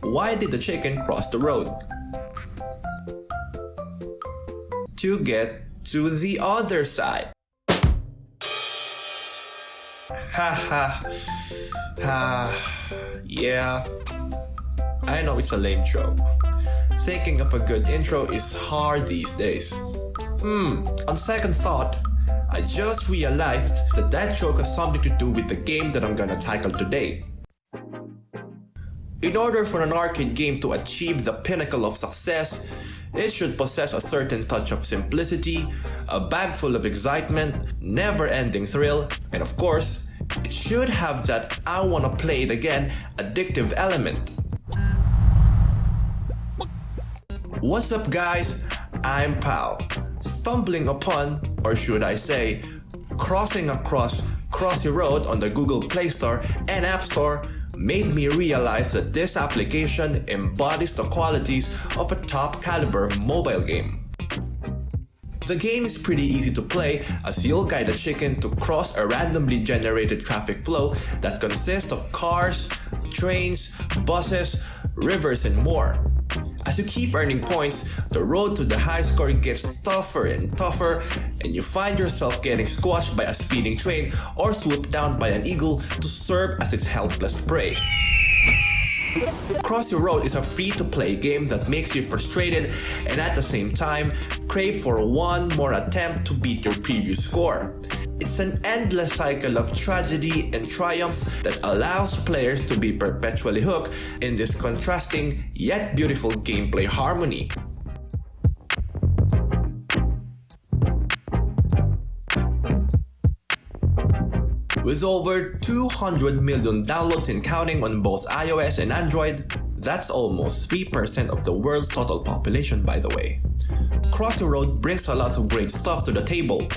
Why did the chicken cross the road? To get to the other side. Yeah, I know it's a lame joke. Thinking of a good intro is hard these days. On second thought, I just realized that joke has something to do with the game that I'm gonna tackle today. In order for an arcade game to achieve the pinnacle of success, it should possess a certain touch of simplicity, a bag full of excitement, never-ending thrill, and of course, it should have that I wanna play it again addictive element. What's up guys, I'm Pal. Stumbling upon, or should I say, crossing across Crossy Road on the Google Play Store and App Store made me realize that this application embodies the qualities of a top caliber mobile game. The game is pretty easy to play as you'll guide a chicken to cross a randomly generated traffic flow that consists of cars, trains, buses, rivers, and more. As you keep earning points, the road to the high score gets tougher and tougher, and you find yourself getting squashed by a speeding train or swooped down by an eagle to serve as its helpless prey. Crossy Road is a free-to-play game that makes you frustrated and at the same time crave for one more attempt to beat your previous score. It's an endless cycle of tragedy and triumph that allows players to be perpetually hooked in this contrasting yet beautiful gameplay harmony. With over 200 million downloads and counting on both iOS and Android, that's almost 3% of the world's total population, by the way. Crossy Road brings a lot of great stuff to the table.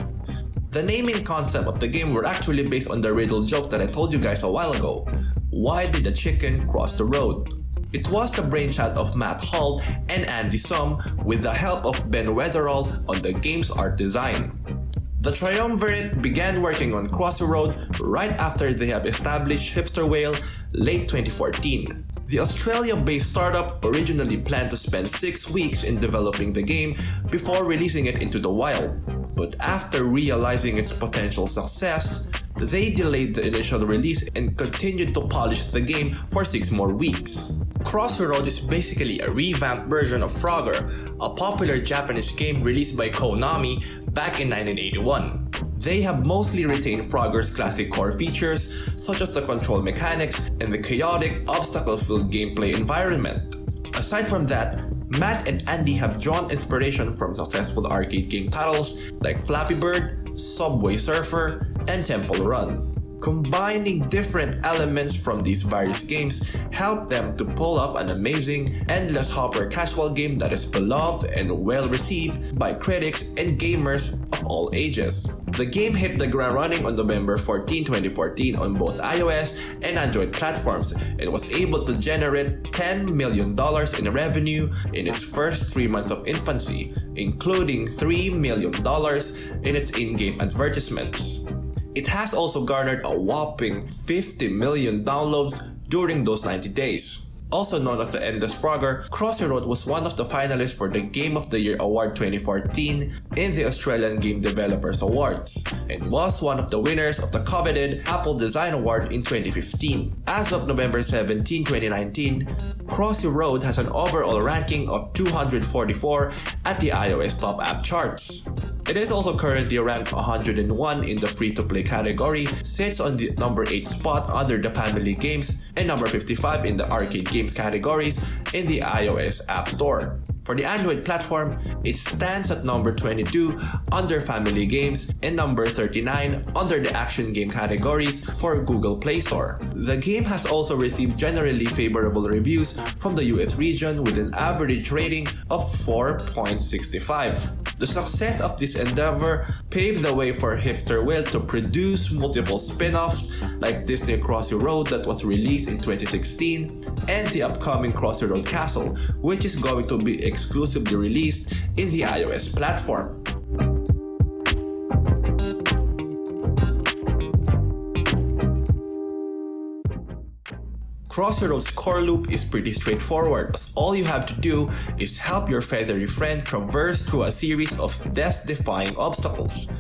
The naming concept of the game were actually based on the riddle joke that I told you guys a while ago. Why did the chicken cross the road? It was the brainchild of Matt Hall and Andy Sum with the help of Ben Weatherall on the game's art design. The triumvirate began working on Crossy Road right after they have established Hipster Whale late 2014. The Australia-based startup originally planned to spend 6 weeks in developing the game before releasing it into the wild. But after realizing its potential success, they delayed the initial release and continued to polish the game for 6 more weeks. Crossy Road is basically a revamped version of Frogger, a popular Japanese game released by Konami back in 1981. They have mostly retained Frogger's classic core features such as the control mechanics and the chaotic, obstacle-filled gameplay environment. Aside from that, Matt and Andy have drawn inspiration from successful arcade game titles like Flappy Bird, Subway Surfer, and Temple Run. Combining different elements from these various games helped them to pull off an amazing, endless hopper casual game that is beloved and well received by critics and gamers of all ages. The game hit the ground running on November 14, 2014 on both iOS and Android platforms and was able to generate $10 million in revenue in its first 3 months of infancy, including $3 million in its in-game advertisements. It has also garnered a whopping 50 million downloads during those 90 days. Also known as the Endless Frogger, Crossy Road was one of the finalists for the Game of the Year Award 2014 in the Australian Game Developers Awards, and was one of the winners of the coveted Apple Design Award in 2015. As of November 17, 2019, Crossy Road has an overall ranking of 244 at the iOS Top App charts. It is also currently ranked 101 in the free-to-play category, sits on the number 8 spot under the family games, and number 55 in the arcade games categories in the iOS App Store. For the Android platform, it stands at number 22 under family games and number 39 under the action game categories for Google Play Store. The game has also received generally favorable reviews from the US region with an average rating of 4.65. The success of this endeavor paved the way for Hipster Whale to produce multiple spin-offs like Disney Crossy Road that was released in 2016 and the upcoming Crossy Road Castle, which is going to be exclusively released in the iOS platform. Crossy Road's core loop is pretty straightforward, as all you have to do is help your feathery friend traverse through a series of death-defying obstacles.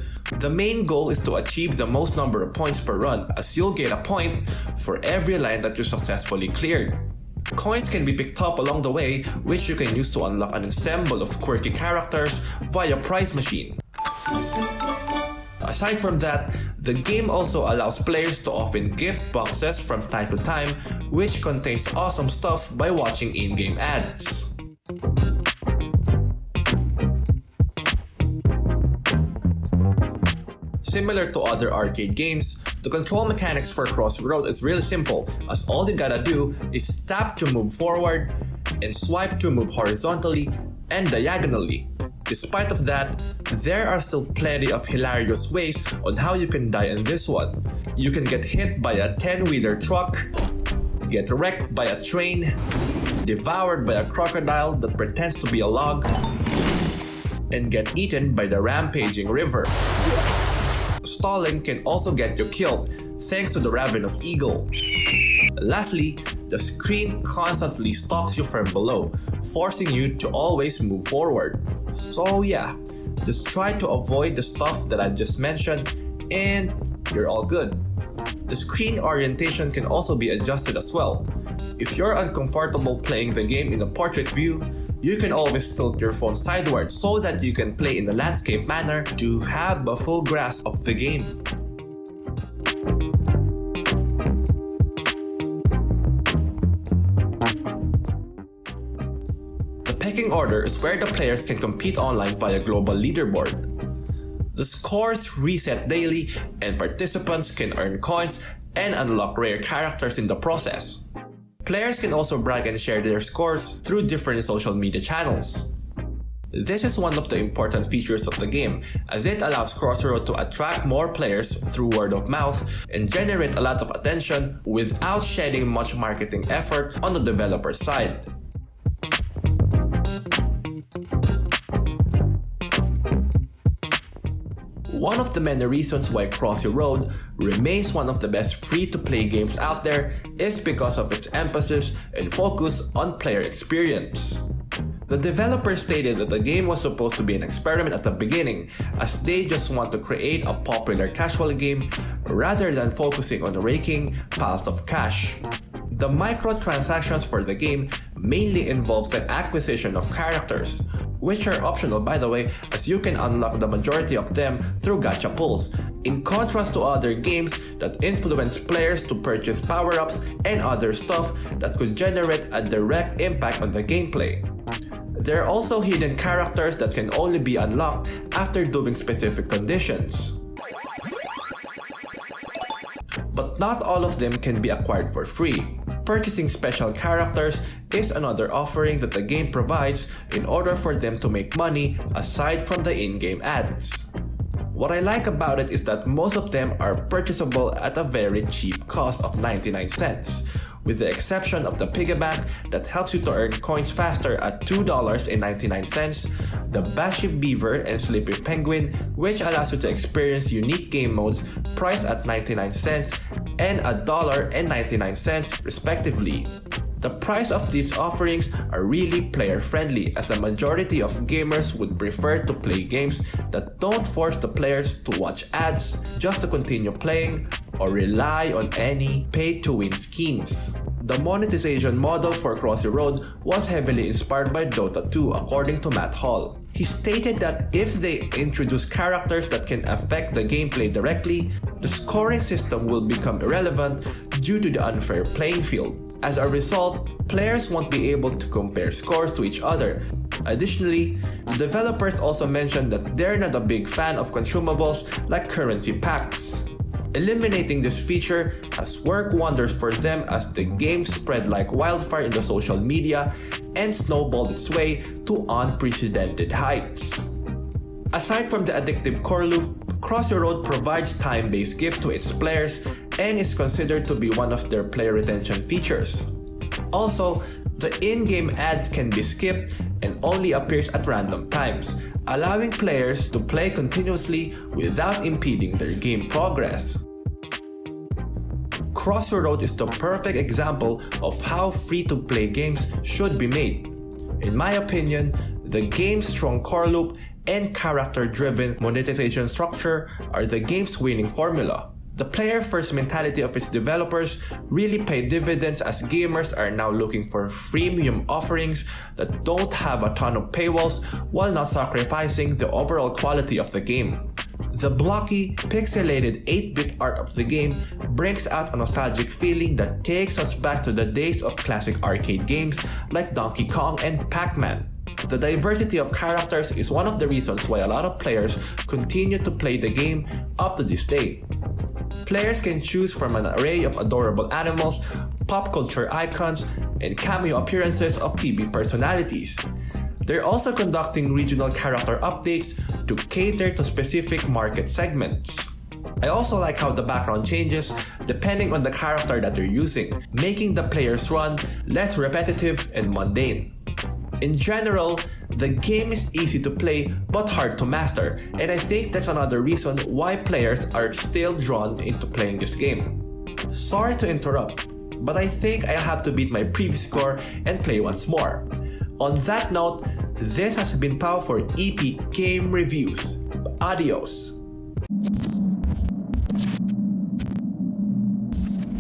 The main goal is to achieve the most number of points per run, as you'll get a point for every line that you successfully cleared. Coins can be picked up along the way, which you can use to unlock an ensemble of quirky characters via prize machine. Aside from that, the game also allows players to open gift boxes from time to time, which contains awesome stuff by watching in-game ads. Similar to other arcade games, the control mechanics for Crossy Road is really simple, as all you gotta do is tap to move forward and swipe to move horizontally and diagonally. Despite of that, there are still plenty of hilarious ways on how you can die in this one. You can get hit by a 10-wheeler truck, get wrecked by a train, devoured by a crocodile that pretends to be a log, and get eaten by the rampaging river. Stalling can also get you killed thanks to the ravenous eagle. Lastly, the screen constantly stalks you from below, forcing you to always move forward. So yeah, just try to avoid the stuff that I just mentioned and you're all good. The screen orientation can also be adjusted as well. If you're uncomfortable playing the game in a portrait view, you can always tilt your phone sideways so that you can play in the landscape manner to have a full grasp of the game. The pecking order is where the players can compete online via global leaderboard. The scores reset daily and participants can earn coins and unlock rare characters in the process. Players can also brag and share their scores through different social media channels. This is one of the important features of the game, as it allows Crossy Road to attract more players through word of mouth and generate a lot of attention without shedding much marketing effort on the developer's side. One of the many reasons why Crossy Road remains one of the best free-to-play games out there is because of its emphasis and focus on player experience. The developer stated that the game was supposed to be an experiment at the beginning, as they just want to create a popular casual game rather than focusing on raking piles of cash. The microtransactions for the game mainly involve the acquisition of characters, which are optional by the way, as you can unlock the majority of them through gacha pulls, in contrast to other games that influence players to purchase power-ups and other stuff that could generate a direct impact on the gameplay. There are also hidden characters that can only be unlocked after doing specific conditions. But not all of them can be acquired for free. Purchasing special characters is another offering that the game provides in order for them to make money aside from the in-game ads. What I like about it is that most of them are purchasable at a very cheap cost of 99 cents, with the exception of the piggy bank that helps you to earn coins faster at $2.99, the Bashib Beaver and Sleepy Penguin, which allows you to experience unique game modes priced at 99 cents and $1.99 respectively. The price of these offerings are really player friendly, as the majority of gamers would prefer to play games that don't force the players to watch ads just to continue playing or rely on any pay-to-win schemes. The monetization model for Crossy Road was heavily inspired by Dota 2 according to Matt Hall. He stated that if they introduce characters that can affect the gameplay directly, the scoring system will become irrelevant due to the unfair playing field. As a result, players won't be able to compare scores to each other. Additionally, the developers also mentioned that they're not a big fan of consumables like currency packs. Eliminating this feature has worked wonders for them, as the game spread like wildfire in the social media and snowballed its way to unprecedented heights. Aside from the addictive core loop, Crossy Road provides time-based gift to its players and is considered to be one of their player retention features. Also, the in-game ads can be skipped and only appears at random times, allowing players to play continuously without impeding their game progress. Crossy is the perfect example of how free-to-play games should be made. In my opinion, the game's strong core loop and character-driven monetization structure are the game's winning formula. The player-first mentality of its developers really paid dividends as gamers are now looking for freemium offerings that don't have a ton of paywalls while not sacrificing the overall quality of the game. The blocky, pixelated 8-bit art of the game brings out a nostalgic feeling that takes us back to the days of classic arcade games like Donkey Kong and Pac-Man. The diversity of characters is one of the reasons why a lot of players continue to play the game up to this day. Players can choose from an array of adorable animals, pop culture icons, and cameo appearances of TV personalities. They're also conducting regional character updates to cater to specific market segments. I also like how the background changes depending on the character that you're using, making the player's run less repetitive and mundane. In general, the game is easy to play but hard to master, and I think that's another reason why players are still drawn into playing this game. Sorry to interrupt, but I think I'll have to beat my previous score and play once more. On that note, this has been Pau for EP Game Reviews. Adios!